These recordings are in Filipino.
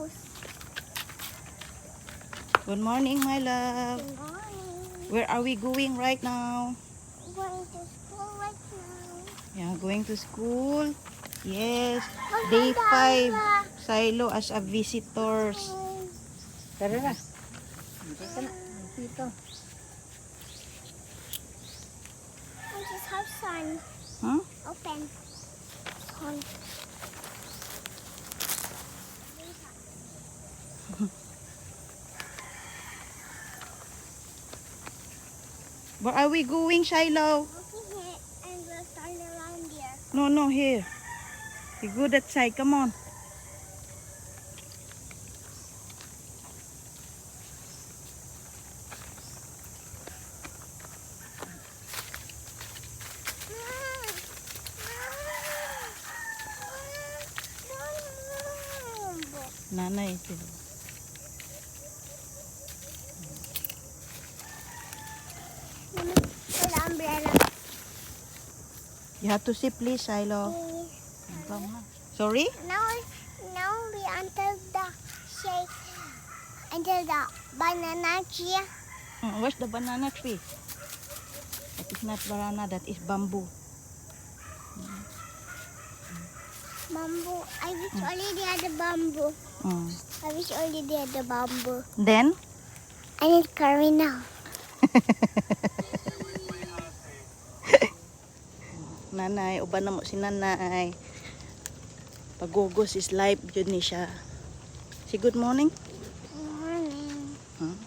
house. Good morning, my love. Good morning. Where are we going right now? Going to school right now. Yeah, going to school. Yes. Wala Day dala. 5. Silo as a visitors. Tara na. Dito na. Dito. I just have sun. Huh? Open. Sun. Where are we going, Shiloh? Looking here and we'll turn around here. No, here. We go that side. Come on. Nanay. For the umbrella. You have to sit, please, Shiloh. Come on. Sorry? Now we enter the shake, enter the banana tree. Where's the banana tree? That is not banana, that is bamboo. Bamboo. I wish only they had the bamboo. Mm. I wish only they had the bamboo. Then? I need curry now. Nanay, uban na mo si nanay. Pagugos is life, yun ni siya. Say good morning. Morning. Huh?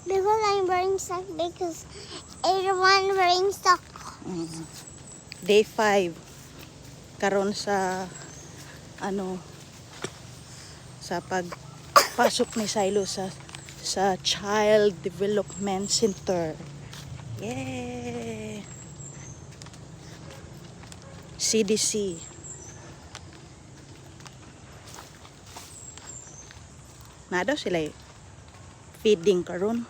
Because I'm wearing sock because everyone wearing sock. Day 5. Karon sa sa pagpasok ni Silo sa Child Development Center. Yay! CDC. Na daw sila feeding karon.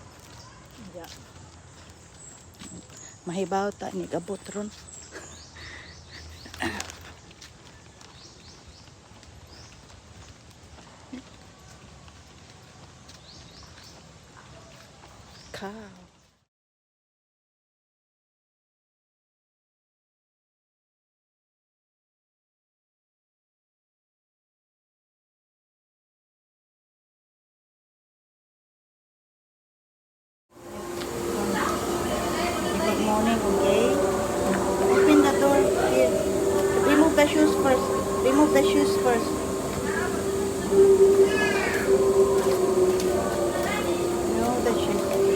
Mahibaw ta ni gabot ron. Cow. Good morning, okay? Open the door. Here. Remove the shoes first. Remove the shoes first. Remove the shoes, okay?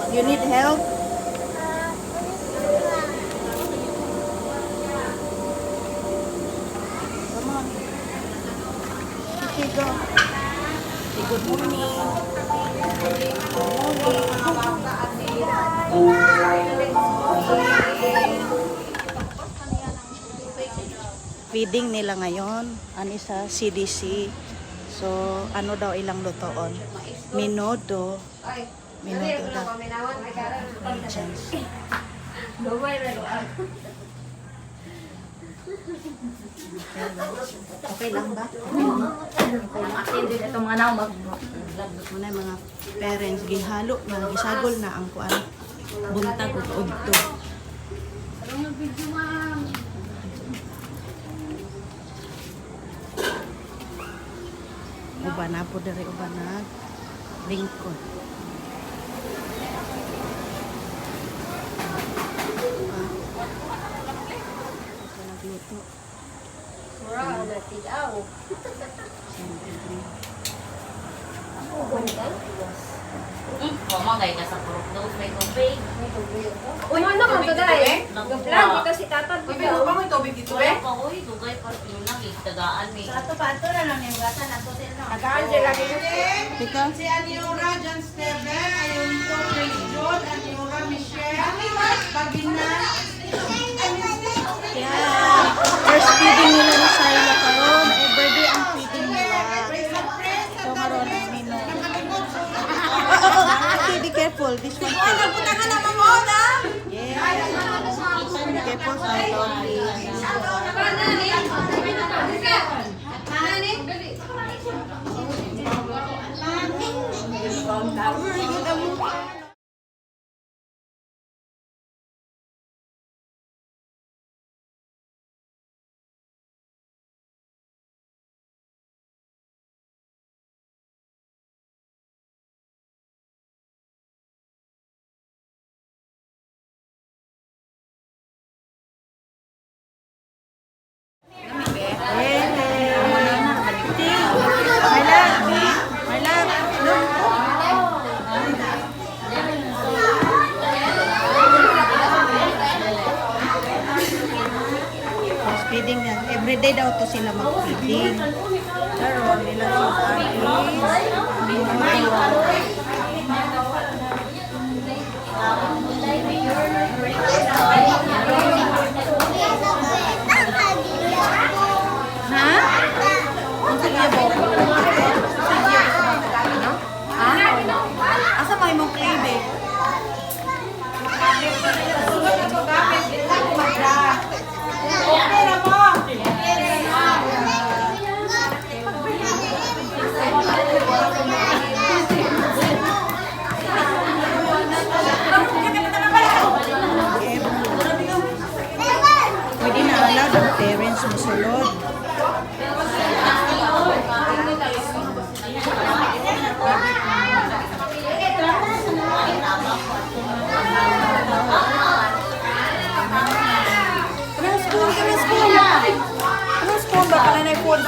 You need help? Come on. Okay, go. Say good morning. Feeding nila ngayon ani sa CDC. So ano daw ilang lutoon? Minudo daw. Agents. Okay lang ba? Itong mga naw Muna yung mga parents gihalo na gisagol na ang kuan buntag ug udto. Uban na po diri uban na lingkod. Nagluto. Mura, natigaw. Kumagay ka sa purok daw, may tubig. Uy, ano naman to, Day? Nagpura. Lang, dito si Tatad. Uy, pero pa mo yung tubig dito, Wala eh? pa, uy, dugay pa yun lang, tagaan eh. Pato na lang yung gata na to. Nag-aandyan lagi yun. Tika. Si Aniora, John Steven, ayun po, Praise John, Aniora, Michelle, Pagina. Yeah. First feeding nila ni Silo karon. Everyday ang feeding nila. So karon ang menu. Okay, be careful. This one. Nagpunta ka na, mamoda! My love. My love. Look. Feeding yan. Everyday daw to sila mag-feeding. Pero nila ha? Ang sige ba? Asa mo imong klebe? Pwede na allowed ang parents musulod. Kanang school ba? Kanang na food.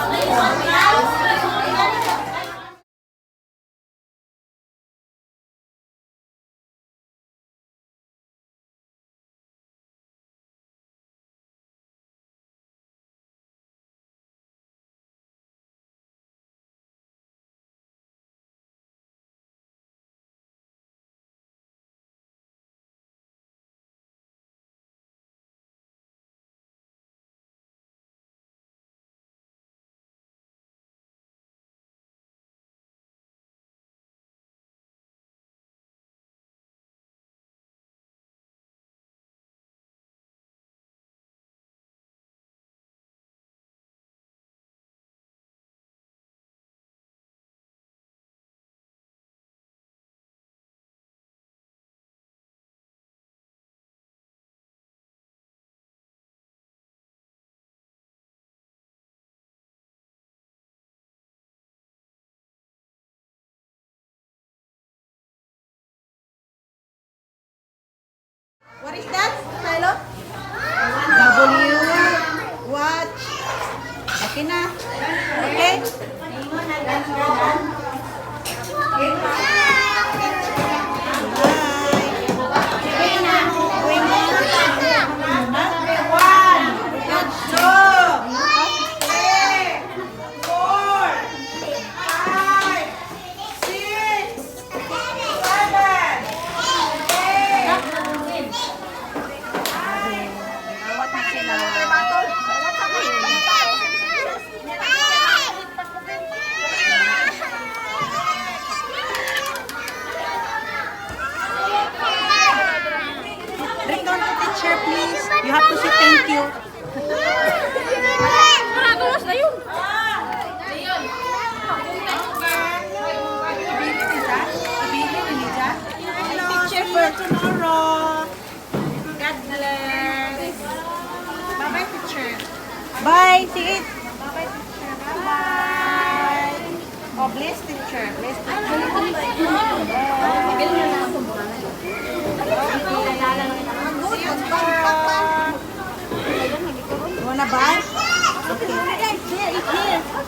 What is that, Shiloh? W. Watch. Okay na. Okay? Return to teacher, please. You have to say thank you. Teacher for tomorrow. God bless. Bye-bye, teacher. Bye. See it. Bye-bye, teacher. Bye-bye. Oh, bless teacher. Bless teacher. You wanna buy? Okay. It's here.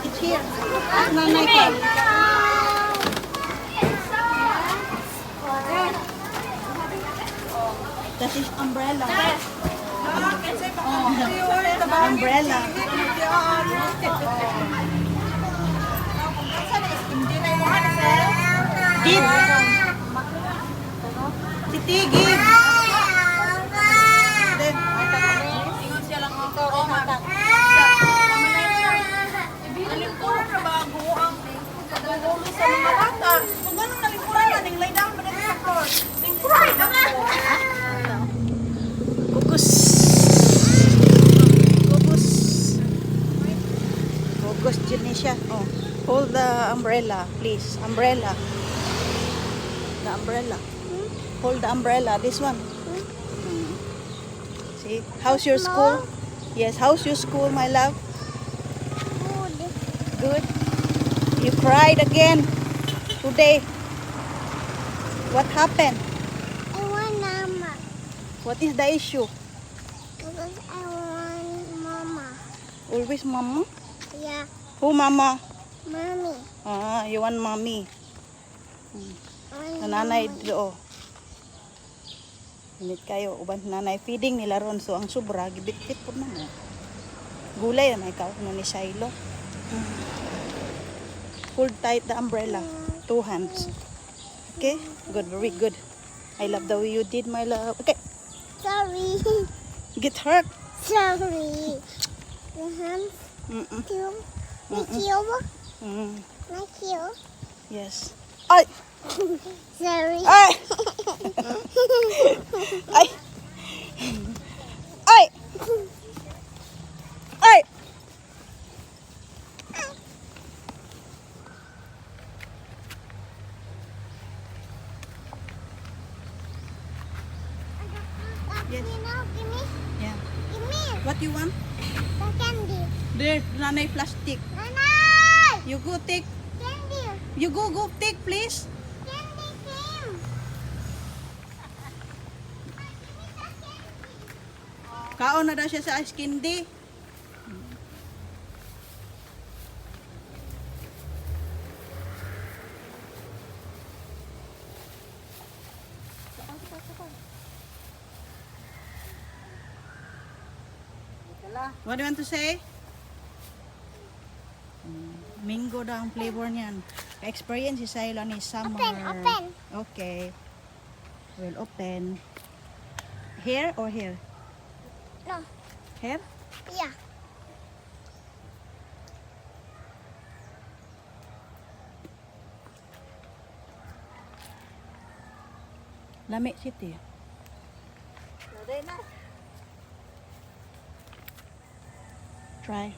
It's here. Nanay ko. That is umbrella. Umbrella. Give. Titi, give. Kukus. Kukus. Kukus Janisha. Oh, hold the umbrella, please. Umbrella. The umbrella. Hold the umbrella. This one. See? How's your school? Yes, how's your school, my love? Good. You cried again today. What happened? I want mama. What is the issue? Because I want mama. Always mama? Yeah, Who mama? mommy. Ah, you want mommy. I Nanay want do. Init kayo uban nanay feeding nila ron so ang sobra gibit-bit pud na mo. Gulay na ikaw na ni Shiloh. Hold tight the umbrella. 2 hands. Okay? Good, very good. I love the way you did, my love. Okay, Sorry. get hurt. Sorry. The hands. Mm-mm. Kill. Thank you. Mm. Thank you. Yes. Ay! Sorry. Ay! Ay! Ay! Ay! Yes. You know, give me. Yeah. Give me What you want? the candy. There, nanay plastic. Nanay! You go take. Candy. You go take, please. Candy came. Kaon na daw siya sa ice candy. What do you want to say? Mango daw ang flavor niyan. Ka-experience si Shiloh ni summer. Open. Okay. We'll open. Here or here? No. Here? Yeah. Lami city. Try.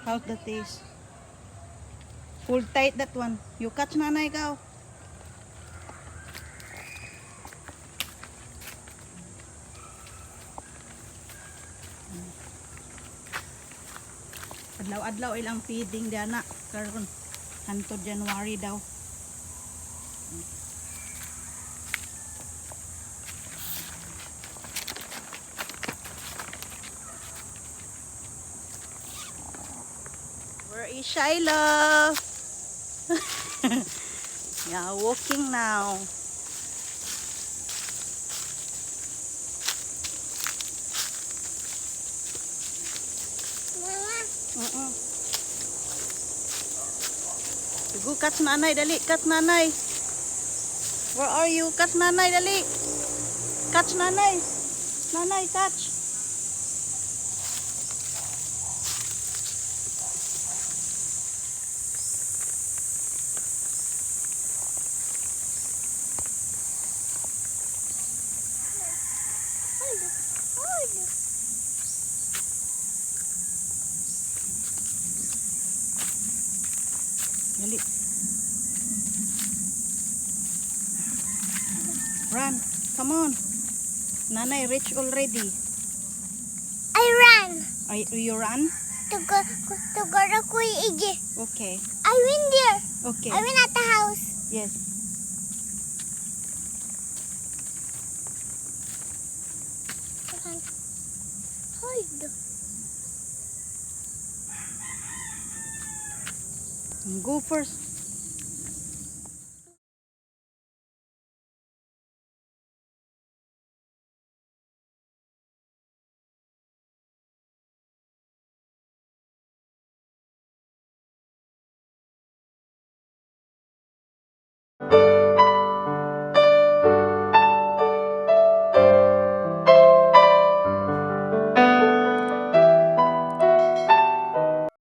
How's the taste? Hold tight that one. You catch nanay ikaw. Adlaw-adlaw ilang feeding diana karon hantod January daw. Where is Shiloh? Yeah, walking now. Mama. Go catch nanay, dali. Catch nanay. Where are you? Catch nanay, dali. Catch nanay. Nanay, catch. Hold. Hold. Dali. Run. Come on. Nanay, reach already. I ran Are you run? to go to Kuya Iggy. Okay. I went there. Okay. I went at the house. Yes. Hold. Go first.